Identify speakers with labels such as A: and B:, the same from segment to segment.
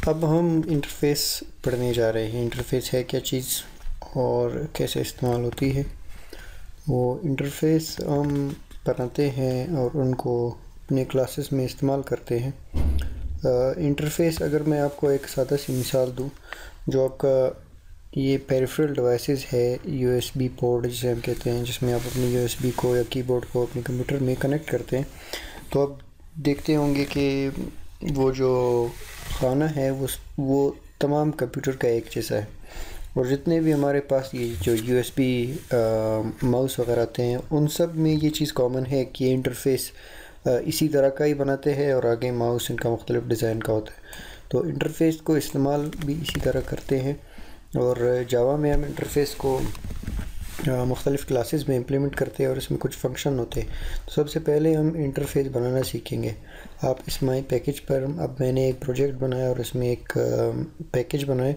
A: अब हम इंटरफ़ेस पढ़ने जा रहे हैं। इंटरफ़ेस है क्या चीज़ और कैसे इस्तेमाल होती है। वो इंटरफ़ेस हम बनाते हैं और उनको अपने क्लासेस में इस्तेमाल करते हैं। इंटरफ़ेस अगर मैं आपको एक सादा सी मिसाल दूं, जो आपका ये पेरिफेरल डिवाइसेस है, यूएसबी पोर्ट जिसे हम कहते हैं, जिसमें आप अपनी यूएसबी को या कीबोर्ड को अपने कंप्यूटर में कनेक्ट करते हैं, तो आप देखते होंगे कि वो जो खाना है वो तमाम कंप्यूटर का एक जैसा है। और जितने भी हमारे पास ये जो यूएसबी माउस वगैरह आते हैं, उन सब में ये चीज़ कॉमन है कि इंटरफ़ेस इसी तरह का ही बनाते हैं और आगे माउस इनका मुख्तलिफ डिज़ाइन का होता है। तो इंटरफ़ेस को इस्तेमाल भी इसी तरह करते हैं। और जावा में हम इंटरफ़ेस को मुख्तलिफ़ क्लासेस में इम्प्लीमेंट करते हैं और इसमें कुछ फंक्शन होते हैं। तो सबसे पहले हम इंटरफ़ेस बनाना सीखेंगे। आप इस माई पैकेज पर, अब मैंने एक प्रोजेक्ट बनाया और इसमें एक पैकेज बनाए।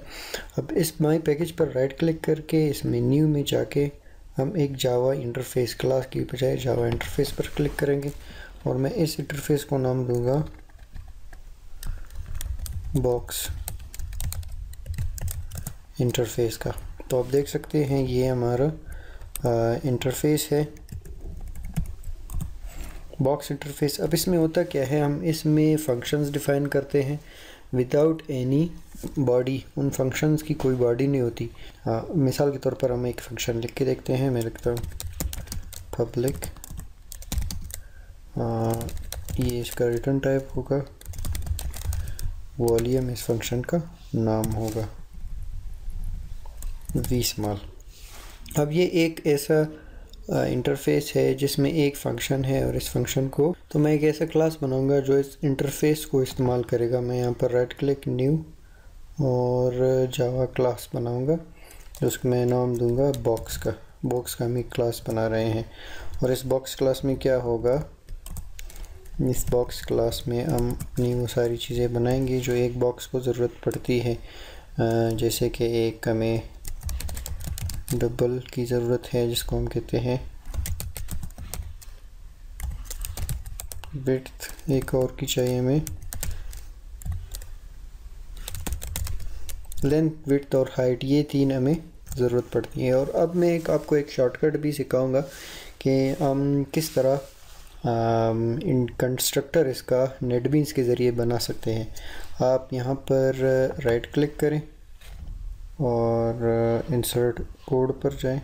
A: अब इस माई पैकेज पर राइट क्लिक करके इसमें न्यू में जाके हम एक जावा इंटरफ़ेस क्लास की बजाय जावा इंटरफ़ेस पर क्लिक करेंगे और मैं इस इंटरफ़ेस को नाम दूंगा बॉक्स इंटरफ़ेस का। तो आप देख सकते हैं ये हमारा इंटरफ़ेस है, बॉक्स इंटरफ़ेस। अब इसमें होता क्या है, हम इसमें फंक्शंस डिफ़ाइन करते हैं विदाउट एनी बॉडी। उन फंक्शंस की कोई बॉडी नहीं होती। मिसाल के तौर पर हम एक फ़ंक्शन लिख के देखते हैं। मैं लिखता हूँ पब्लिक, ये इसका रिटर्न टाइप होगा, वॉल्यूम इस फंक्शन का नाम होगा, वी स्मॉल। अब ये एक ऐसा इंटरफ़ेस है जिसमें एक फ़ंक्शन है और इस फंक्शन को, तो मैं एक ऐसा क्लास बनाऊंगा जो इस इंटरफ़ेस को इस्तेमाल करेगा। मैं यहाँ पर राइट क्लिक न्यू और जावा क्लास बनाऊंगा, उसको मैं नाम दूंगा बॉक्स का। बॉक्स का हम एक क्लास बना रहे हैं और इस बॉक्स क्लास में क्या होगा, इस बॉक्स क्लास में हम अपनी वो सारी चीज़ें बनाएंगे जो एक बॉक्स को ज़रूरत पड़ती है। जैसे कि एक हमें डबल की ज़रूरत है जिसको हम कहते हैं विड्थ, एक और की चाहिए हमें लेंथ, विड्थ और हाइट, ये तीन हमें ज़रूरत पड़ती है। और अब मैं आपको एक शॉर्टकट भी सिखाऊंगा कि हम किस तरह इन कंस्ट्रक्टर इसका नेटबीन्स के ज़रिए बना सकते हैं। आप यहाँ पर राइट क्लिक करें और इंसर्ट कोड पर जाएं।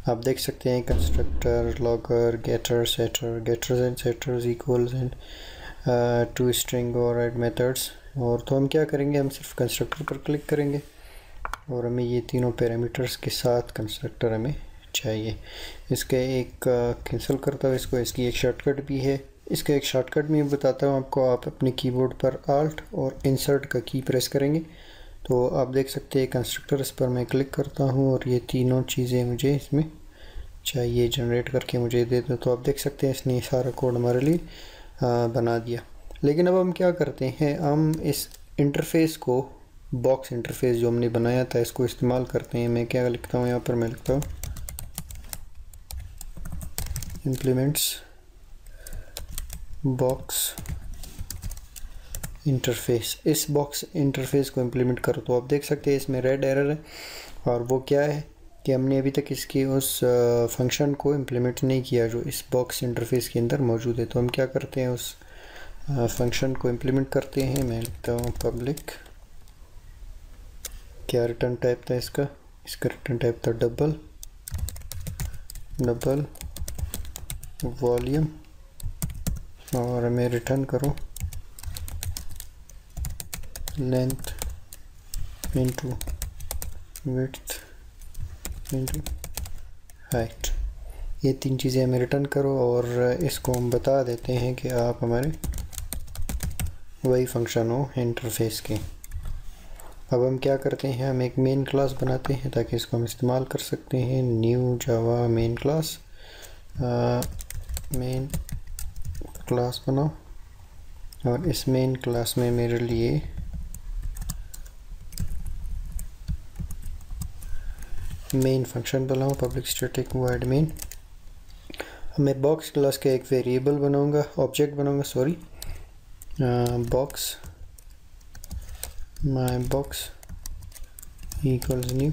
A: आप देख सकते हैं constructor, logger, getter, setter, getters and setters, equals and to string और ऐड मेथड्स। और तो हम क्या करेंगे, हम सिर्फ कंस्ट्रक्टर पर क्लिक करेंगे और हमें ये तीनों पैरामीटर्स के साथ कंस्ट्रक्टर हमें चाहिए। इसके एक कैंसिल करता हूँ इसको, इसकी एक शॉर्टकट भी है। इसका एक शॉर्टकट भी बताता हूँ आपको। आप अपने कीबोर्ड पर आल्ट और इंसर्ट का की प्रेस करेंगे तो आप देख सकते हैं कंस्ट्रक्टर, इस पर मैं क्लिक करता हूँ और ये तीनों चीज़ें मुझे इसमें चाहिए, जनरेट करके मुझे दे दो। तो आप देख सकते हैं इसने सारा कोड हमारे लिए बना दिया। लेकिन अब हम क्या करते हैं, हम इस इंटरफ़ेस को, बॉक्स इंटरफ़ेस जो हमने बनाया था, इसको इस्तेमाल करते हैं। मैं क्या लिखता हूँ यहाँ पर, मैं लिखता हूँ इम्प्लीमेंट्स बॉक्स इंटरफ़ेस। इस बॉक्स इंटरफ़ेस को इम्प्लीमेंट करो तो आप देख सकते हैं इसमें रेड एरर है। और वो क्या है कि हमने अभी तक इसकी उस फंक्शन को इम्प्लीमेंट नहीं किया जो इस बॉक्स इंटरफ़ेस के अंदर मौजूद है। तो हम क्या करते हैं, उस फंक्शन को इम्प्लीमेंट करते हैं। मैं लिखता हूँ पब्लिक, क्या रिटर्न टाइप था इसका रिटर्न टाइप था डबल वॉल्यूम, और मैं रिटर्न करूँ length into width into height. ये तीन चीज़ें हमें रिटर्न करो और इसको हम बता देते हैं कि आप हमारे वही फंक्शन हो इंटरफ़ेस के। अब हम क्या करते हैं, हम एक मेन क्लास बनाते हैं ताकि इसको हम इस्तेमाल कर सकते हैं। न्यू जावा मेन क्लास, मेन क्लास बनाओ और इस मेन क्लास में मेरे लिए मेन फंक्शन बनाऊँ, पब्लिक स्टैटिक वॉइड मेन। मैं बॉक्स क्लास का एक वेरिएबल बनाऊंगा, ऑब्जेक्ट बनाऊंगा, सॉरी, बॉक्स माई बॉक्स इक्वल्स न्यू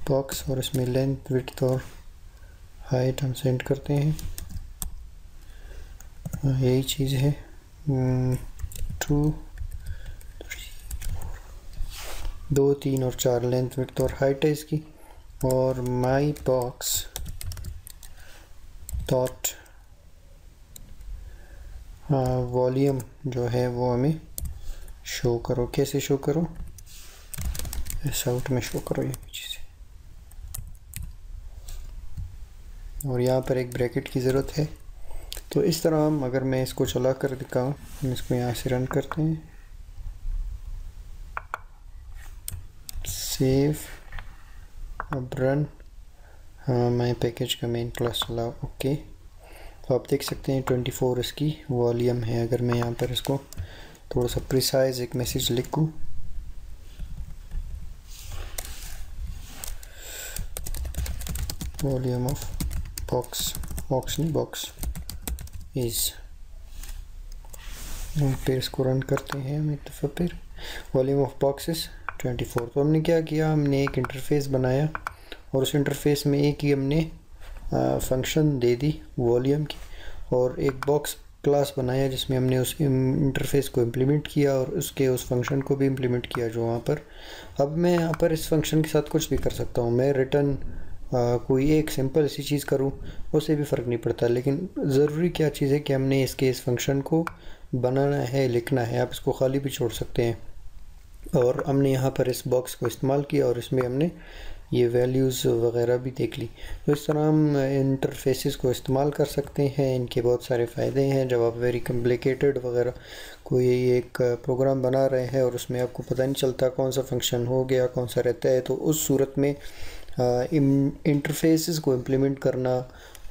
A: बॉक्स, और इसमें लेंथ, विड्थ और हाइट हम सेंड करते हैं। यही चीज़ है। 2 3 और 4 लेंथ, विड्थ और हाइट है इसकी। और माई बॉक्स डॉट वॉल्यूम जो है वो हमें शो करो। कैसे शो करो? एस आउट में शो करो ये चीज़ें। और यहाँ पर एक ब्रैकेट की ज़रूरत है। तो इस तरह हम, अगर मैं इसको चला कर दिखाऊँ, हम इसको यहाँ से रन करते हैं, सेव, अब रन। हाँ, मैं पैकेज का मेन क्लास चला, ओके। तो आप देख सकते हैं 24 इसकी वॉल्यूम है। अगर मैं यहाँ पर इसको थोड़ा सा प्रिसाइज एक मैसेज लिखूँ, वॉल्यूम ऑफ बॉक्स इज़, फिर इसको रन करते हैं हम एक दफ़ा फिर। Volume of box is 24। तो हमने क्या किया, हमने एक इंटरफेस बनाया और उस इंटरफेस में एक ही हमने फंक्शन दे दी वॉल्यूम की, और एक बॉक्स क्लास बनाया जिसमें हमने उस इंटरफेस को इम्प्लीमेंट किया और उसके उस फंक्शन को भी इम्प्लीमेंट किया जो वहाँ पर। अब मैं यहाँ पर इस फंक्शन के साथ कुछ भी कर सकता हूँ। मैं रिटर्न कोई एक सिंपल सी चीज़ करूँ, उससे भी फ़र्क नहीं पड़ता। लेकिन ज़रूरी क्या चीज़ है कि हमने इस फंक्शन को बनाना है, लिखना है। आप इसको खाली भी छोड़ सकते हैं। और हमने यहाँ पर इस बॉक्स को इस्तेमाल किया और इसमें हमने ये वैल्यूज़ वगैरह भी देख ली। तो इस तरह हम इंटरफेसेस को इस्तेमाल कर सकते हैं। इनके बहुत सारे फ़ायदे हैं। जब आप वेरी कॉम्प्लिकेटेड वगैरह कोई एक प्रोग्राम बना रहे हैं और उसमें आपको पता नहीं चलता कौन सा फंक्शन हो गया, कौन सा रहता है, तो उस सूरत में इंटरफेसेस को इम्प्लीमेंट करना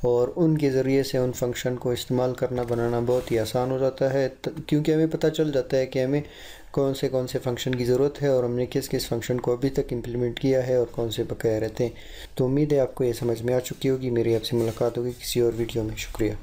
A: और उनके ज़रिए से उन फंक्शन को इस्तेमाल करना, बनाना बहुत ही आसान हो जाता है, क्योंकि हमें पता चल जाता है कि हमें कौन से फंक्शन की ज़रूरत है और हमने किस फंक्शन को अभी तक इम्प्लीमेंट किया है और कौन से बकाया रहते हैं। तो उम्मीद है आपको ये समझ में आ चुकी होगी। मेरी आपसे मुलाकात होगी किसी और वीडियो में। शुक्रिया।